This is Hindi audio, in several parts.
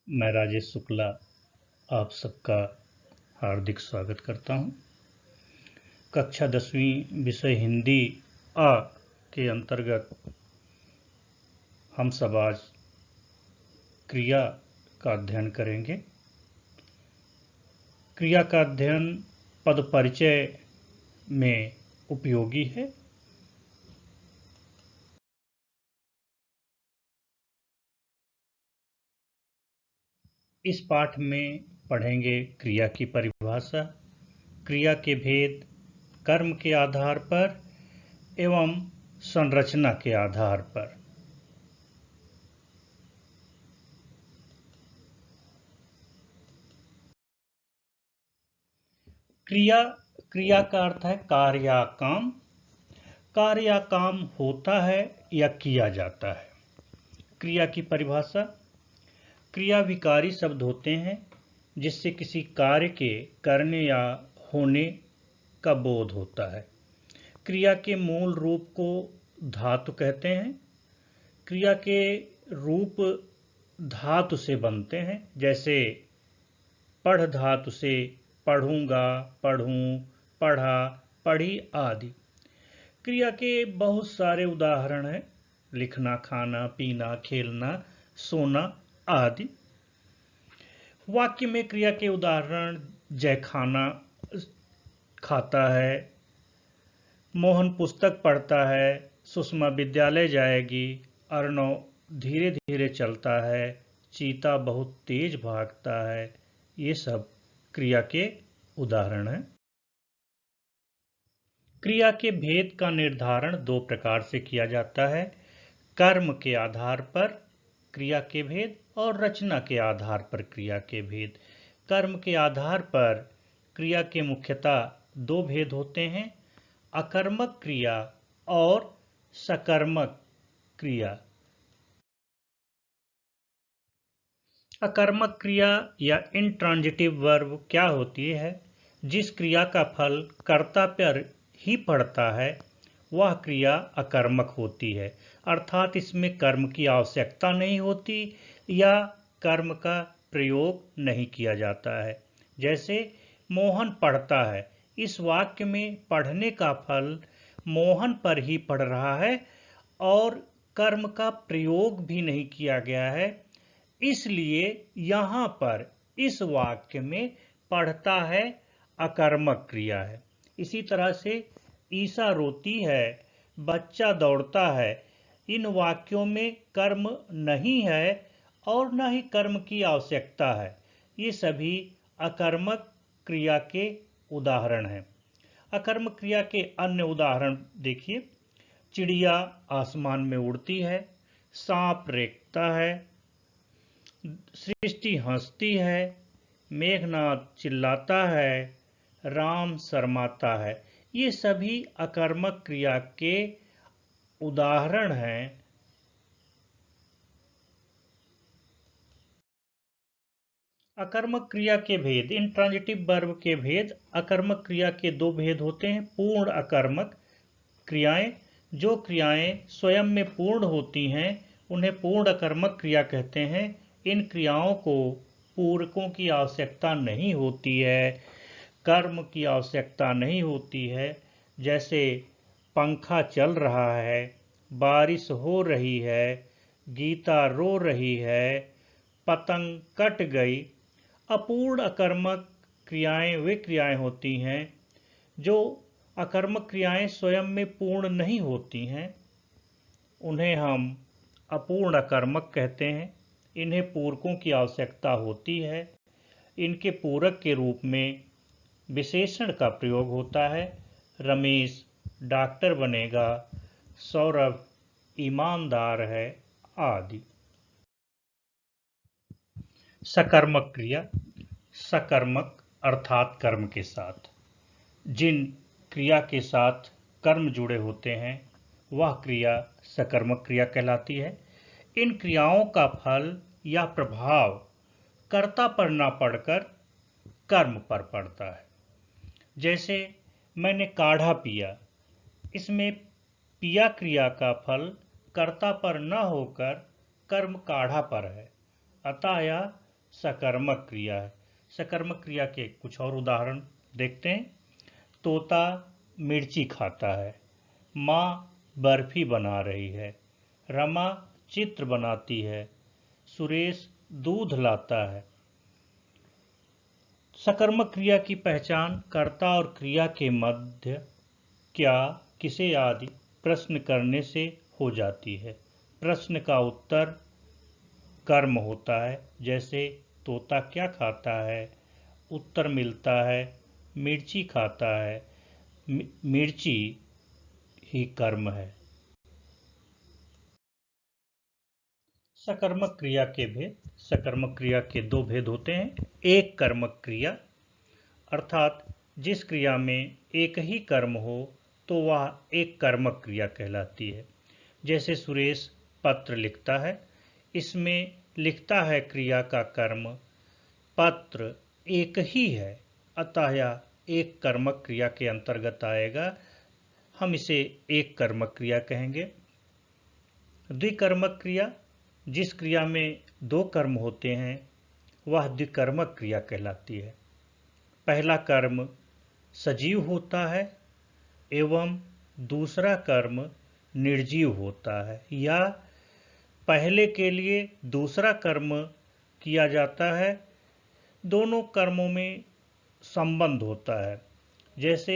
मैं राजेश शुक्ला आप सबका हार्दिक स्वागत करता हूं। कक्षा 10वीं विषय हिंदी आ के अंतर्गत हम सब आज क्रिया का अध्ययन करेंगे। क्रिया का अध्ययन पद परिचय में उपयोगी है। इस पाठ में पढ़ेंगे क्रिया की परिभाषा, क्रिया के भेद, कर्म के आधार पर एवं संरचना के आधार पर। क्रिया का अर्थ है कार्य या काम। कार्य या काम होता है या किया जाता है। क्रिया की परिभाषा, क्रिया विकारी शब्द होते हैं जिससे किसी कार्य के करने या होने का बोध होता है। क्रिया के मूल रूप को धातु कहते हैं। क्रिया के रूप धातु से बनते हैं, जैसे पढ़ धातु से पढ़ूंगा, पढ़ूं, पढ़ा, पढ़ी आदि। क्रिया के बहुत सारे उदाहरण हैं, लिखना, खाना, पीना, खेलना, सोना आदि। वाक्य में क्रिया के उदाहरण, जय खाना खाता है, मोहन पुस्तक पढ़ता है, सुषमा विद्यालय जाएगी, अर्णव धीरे धीरे चलता है, चीता बहुत तेज भागता है। ये सब क्रिया के उदाहरण हैं। क्रिया के भेद का निर्धारण दो प्रकार से किया जाता है, कर्म के आधार पर क्रिया के भेद और रचना के आधार पर क्रिया के भेद। कर्म के आधार पर क्रिया के मुख्यतः दो भेद होते हैं, अकर्मक क्रिया और सकर्मक क्रिया। अकर्मक क्रिया या इंट्रांजिटिव वर्ब क्या होती है? जिस क्रिया का फल कर्ता पर ही पड़ता है वह क्रिया अकर्मक होती है, अर्थात इसमें कर्म की आवश्यकता नहीं होती या कर्म का प्रयोग नहीं किया जाता है। जैसे मोहन पढ़ता है, इस वाक्य में पढ़ने का फल मोहन पर ही पड़ रहा है और कर्म का प्रयोग भी नहीं किया गया है, इसलिए यहाँ पर इस वाक्य में पढ़ता है अकर्मक क्रिया है। इसी तरह से ईसा रोती है, बच्चा दौड़ता है, इन वाक्यों में कर्म नहीं है और न ही कर्म की आवश्यकता है। ये सभी अकर्मक क्रिया के उदाहरण हैं। अकर्मक क्रिया के अन्य उदाहरण देखिए, चिड़िया आसमान में उड़ती है, सांप रेंगता है, सृष्टि हंसती है, मेघनाद चिल्लाता है, राम शर्माता है। ये सभी अकर्मक क्रिया के उदाहरण हैं। अकर्मक क्रिया के भेद, इंट्रांजिटिव वर्ब के भेद। अकर्मक क्रिया के दो भेद होते हैं, पूर्ण अकर्मक क्रियाएं। जो क्रियाएं स्वयं में पूर्ण होती हैं उन्हें पूर्ण अकर्मक क्रिया कहते हैं। इन क्रियाओं को पूरकों की आवश्यकता नहीं होती है, कर्म की आवश्यकता नहीं होती है। जैसे पंखा चल रहा है, बारिश हो रही है, गीता रो रही है, पतंग कट गई। अपूर्ण अकर्मक क्रियाएं वे क्रियाएं होती हैं जो अकर्मक क्रियाएं स्वयं में पूर्ण नहीं होती हैं, उन्हें हम अपूर्ण अकर्मक कहते हैं। इन्हें पूरकों की आवश्यकता होती है। इनके पूरक के रूप में विशेषण का प्रयोग होता है। रमेश डॉक्टर बनेगा, सौरभ ईमानदार है आदि। सकर्मक क्रिया, सकर्मक अर्थात कर्म के साथ। जिन क्रिया के साथ कर्म जुड़े होते हैं वह क्रिया सकर्मक क्रिया कहलाती है। इन क्रियाओं का फल या प्रभाव कर्ता पर न पड़कर कर्म पर पड़ता है। जैसे मैंने काढ़ा पिया, इसमें पिया क्रिया का फल कर्ता पर न होकर कर्म काढ़ा पर है, अतः यह सकर्मक क्रिया है। सकर्मक क्रिया के कुछ और उदाहरण देखते हैं। तोता मिर्ची खाता है, माँ बर्फी बना रही है, रमा चित्र बनाती है, सुरेश दूध लाता है। सकर्मक क्रिया की पहचान कर्ता और क्रिया के मध्य क्या, किसे आदि प्रश्न करने से हो जाती है। प्रश्न का उत्तर कर्म होता है, जैसे तोता क्या खाता है, उत्तर मिलता है मिर्ची खाता है। मिर्ची ही कर्म है। सकर्मक क्रिया के भेद। सकर्मक क्रिया के दो भेद होते हैं। एक कर्मक क्रिया, अर्थात जिस क्रिया में एक ही कर्म हो तो वह एक कर्मक क्रिया कहलाती है। जैसे सुरेश पत्र लिखता है, इसमें लिखता है क्रिया का कर्म, पत्र एक ही है, अतः यह एक कर्मक क्रिया के अंतर्गत आएगा। हम इसे एक कर्मक क्रिया कहेंगे। द्विकर्मक क्रिया, जिस क्रिया में दो कर्म होते हैं वह द्विकर्मक क्रिया कहलाती है। पहला कर्म सजीव होता है एवं दूसरा कर्म निर्जीव होता है, या पहले के लिए दूसरा कर्म किया जाता है। दोनों कर्मों में संबंध होता है। जैसे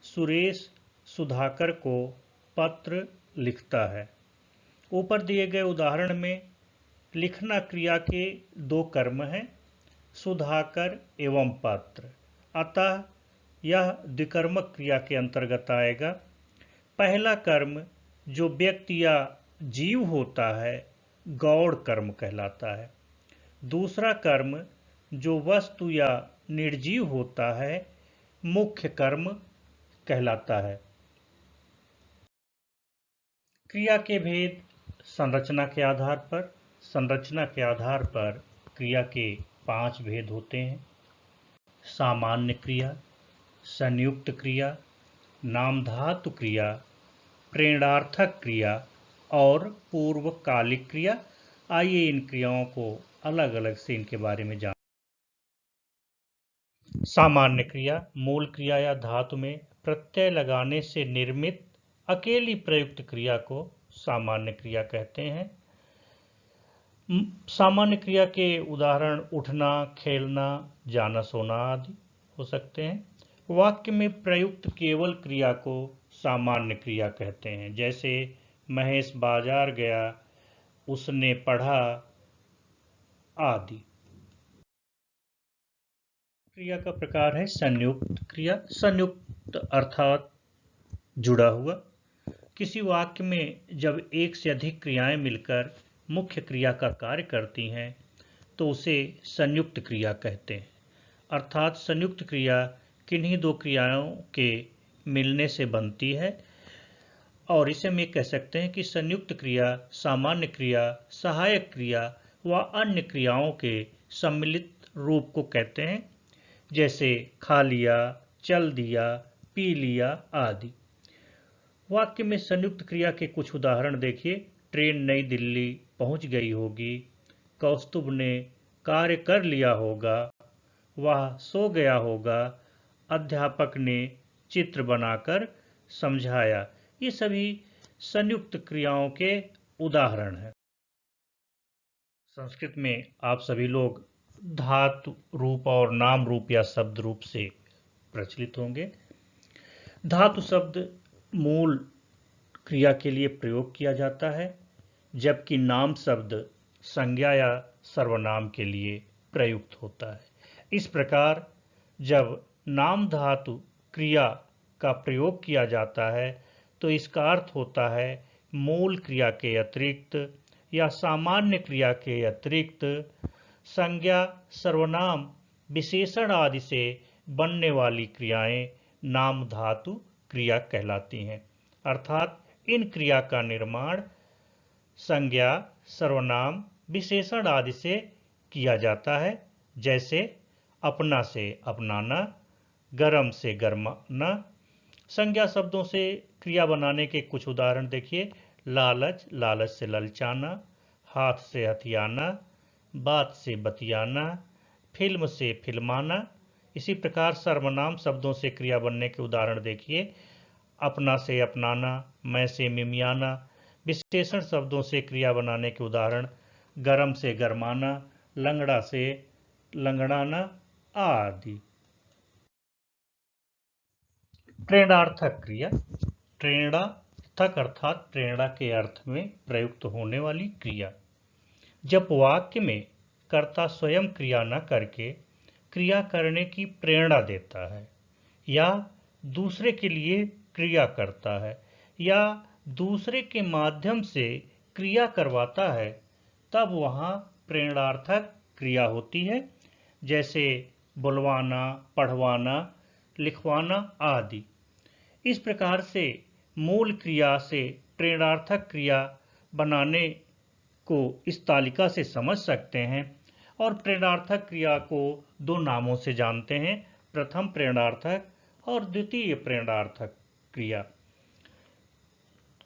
सुरेश सुधाकर को पत्र लिखता है। ऊपर दिए गए उदाहरण में लिखना क्रिया के दो कर्म हैं, सुधाकर एवं पत्र, अतः यह द्विकर्मक क्रिया के अंतर्गत आएगा। पहला कर्म जो व्यक्ति या जीव होता है गौण कर्म कहलाता है। दूसरा कर्म जो वस्तु या निर्जीव होता है मुख्य कर्म कहलाता है। क्रिया के भेद। संरचना के आधार पर। संरचना के आधार पर क्रिया के 5 भेद होते हैं। सामान्य क्रिया, संयुक्त क्रिया, नामधातु क्रिया, प्रेरणार्थक क्रिया और पूर्वकालिक क्रिया। आइए इन क्रियाओं को अलग अलग से इनके बारे में जान। सामान्य क्रिया मूल क्रिया या धातु में प्रत्यय लगाने से निर्मित अकेली प्रयुक्त क्रिया को सामान्य क्रिया कहते हैं। सामान्य क्रिया के उदाहरण उठना, खेलना, जाना, सोना आदि हो सकते हैं। वाक्य में प्रयुक्त केवल क्रिया को सामान्य क्रिया कहते हैं। जैसे महेश बाजार गया, उसने पढ़ा आदि। क्रिया का प्रकार है संयुक्त क्रिया। संयुक्त अर्थात जुड़ा हुआ। किसी वाक्य में जब एक से अधिक क्रियाएं मिलकर मुख्य क्रिया का कार्य करती हैं तो उसे संयुक्त क्रिया कहते हैं। अर्थात संयुक्त क्रिया किन्हीं दो क्रियाओं के मिलने से बनती है, और इसे हम ये कह सकते हैं कि संयुक्त क्रिया सामान्य क्रिया, सहायक क्रिया व अन्य क्रियाओं के सम्मिलित रूप को कहते हैं। जैसे खा लिया, चल दिया, पी लिया आदि। वाक्य में संयुक्त क्रिया के कुछ उदाहरण देखिए। ट्रेन नई दिल्ली पहुंच गई होगी, कौस्तुभ ने कार्य कर लिया होगा, वह सो गया होगा, अध्यापक ने चित्र बनाकर समझाया। ये सभी संयुक्त क्रियाओं के उदाहरण हैं। संस्कृत में आप सभी लोग धातु रूप और नाम रूप या शब्द रूप से प्रचलित होंगे। धातु शब्द मूल क्रिया के लिए प्रयोग किया जाता है, जबकि नाम शब्द संज्ञा या सर्वनाम के लिए प्रयुक्त होता है। इस प्रकार जब नाम धातु क्रिया का प्रयोग किया जाता है तो इसका अर्थ होता है मूल क्रिया के अतिरिक्त या सामान्य क्रिया के अतिरिक्त संज्ञा, सर्वनाम, विशेषण आदि से बनने वाली क्रियाएं नाम धातु क्रिया कहलाती हैं। अर्थात इन क्रिया का निर्माण संज्ञा, सर्वनाम, विशेषण आदि से किया जाता है। जैसे अपना से अपनाना, गरम से गरमाना। संज्ञा शब्दों से क्रिया बनाने के कुछ उदाहरण देखिए। लालच, लालच से ललचाना, हाथ से हथियाना, बात से बतियाना, फिल्म से फिल्माना। इसी प्रकार सर्वनाम शब्दों से क्रिया बनने के उदाहरण देखिए। अपना से अपनाना, मैं से मिमियाना। विशेषण शब्दों से क्रिया बनाने के उदाहरण गरम से गरमाना, लंगड़ा से लंगड़ाना आदि। प्रेरणार्थक क्रिया। प्रेरणार्थक अर्थात प्रेरणा के अर्थ में प्रयुक्त होने वाली क्रिया। जब वाक्य में कर्ता स्वयं क्रिया न करके क्रिया करने की प्रेरणा देता है, या दूसरे के लिए क्रिया करता है, या दूसरे के माध्यम से क्रिया करवाता है, तब वहाँ प्रेरणार्थक क्रिया होती है। जैसे बुलवाना, पढ़वाना, लिखवाना आदि। इस प्रकार से मूल क्रिया से प्रेरणार्थक क्रिया बनाने को इस तालिका से समझ सकते हैं। और प्रेरणार्थक क्रिया को दो नामों से जानते हैं, प्रथम प्रेरणार्थक और द्वितीय प्रेरणार्थक क्रिया।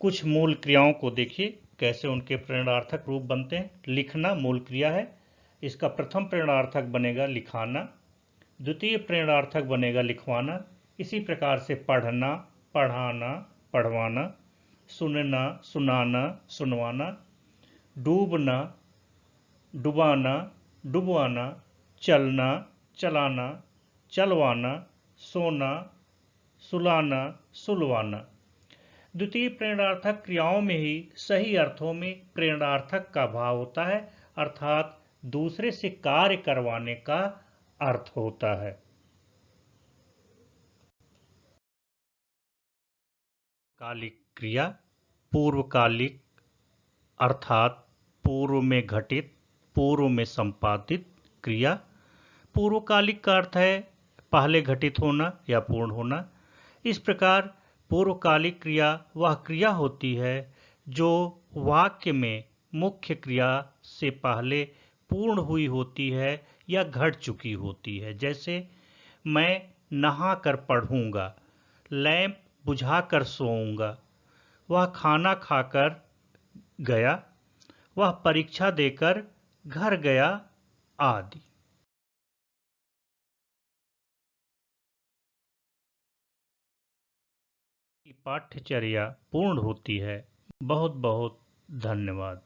कुछ मूल क्रियाओं को देखिए कैसे उनके प्रेरणार्थक रूप बनते हैं। लिखना मूल क्रिया है, इसका प्रथम प्रेरणार्थक बनेगा लिखाना, द्वितीय प्रेरणार्थक बनेगा लिखवाना। इसी प्रकार से पढ़ना, पढ़ाना, पढ़वाना, सुनना, सुनाना, सुनवाना, डूबना, डुबाना, डुबवाना, चलना, चलाना, चलवाना, सोना, सुलाना, सुलवाना। द्वितीय प्रेरणार्थक क्रियाओं में ही सही अर्थों में प्रेरणार्थक का भाव होता है, अर्थात दूसरे से कार्य करवाने का अर्थ होता है। कालिक क्रिया। पूर्वकालिक अर्थात पूर्व में घटित, पूर्व में संपादित क्रिया। पूर्वकालिक का अर्थ है पहले घटित होना या पूर्ण होना। इस प्रकार पूर्वकालिक क्रिया वह क्रिया होती है जो वाक्य में मुख्य क्रिया से पहले पूर्ण हुई होती है या घट चुकी होती है। जैसे मैं नहा कर पढ़ूंगा, लैंप बुझाकर सोऊंगा, वह खाना खाकर गया, वह परीक्षा देकर घर गया आदि। पाठ्यचर्या पूर्ण होती है। बहुत बहुत धन्यवाद।